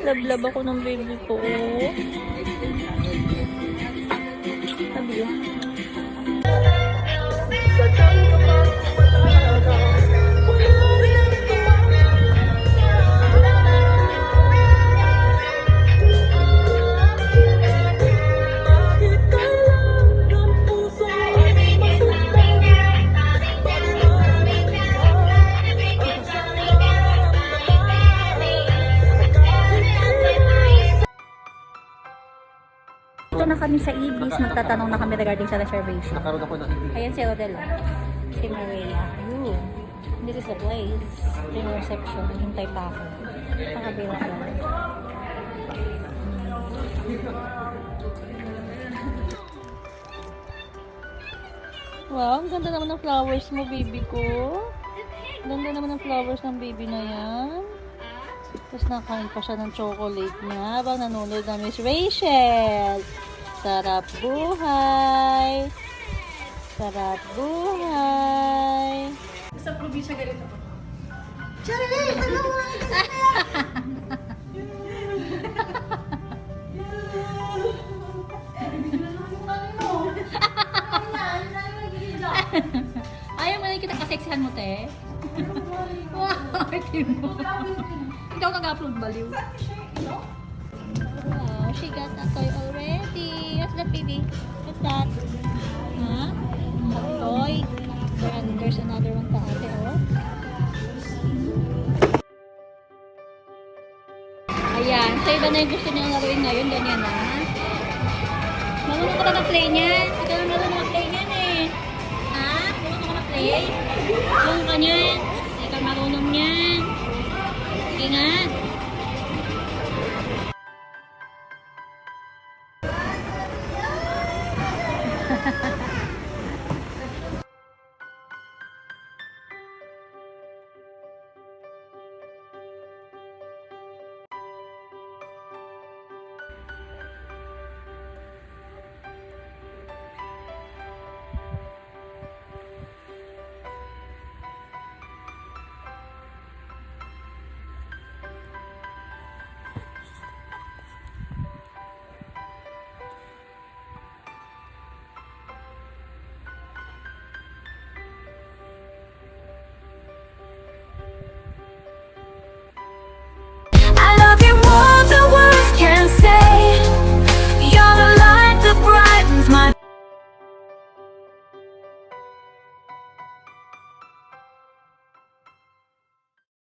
Lablab ako ng baby ko. Sabi yun. Ito na kami sa Ibis, magtatanong na kami regarding sa reservation. Nakaroon ako ng hindi. Ayan si Rodel, si Maria. Ayun. This is the place. Ito yung reception. Hintay pa ako. Pakabila ko. Wow, ang ganda naman ng flowers mo, baby ko. Ganda naman ng flowers ng baby na yan. Tapos nakain pa siya ng chocolate niya habang nanonood na Miss Rachel. Sarap buhay! Sarap buhay! Sa probinsya ganito pa. Charlie! Ano mo? Ayaw mo na kita kaseksihan mo, te? Wow, arte mo. Ikaw nag-upload baliw. Wow, she got a toy already. What's that, baby? What's that? Huh? A toy. And there's another one pa ate, oh. Ayan, so iba na yung gusto niyang laruin ngayon, ganyan na. Marunong ka ba mag-play niyan? Ikaw na marunong mag-play niyan eh. Ha? Marunong ka mag-play? Marunong ka niyan? Ikaw marunong niyan. Sige nga.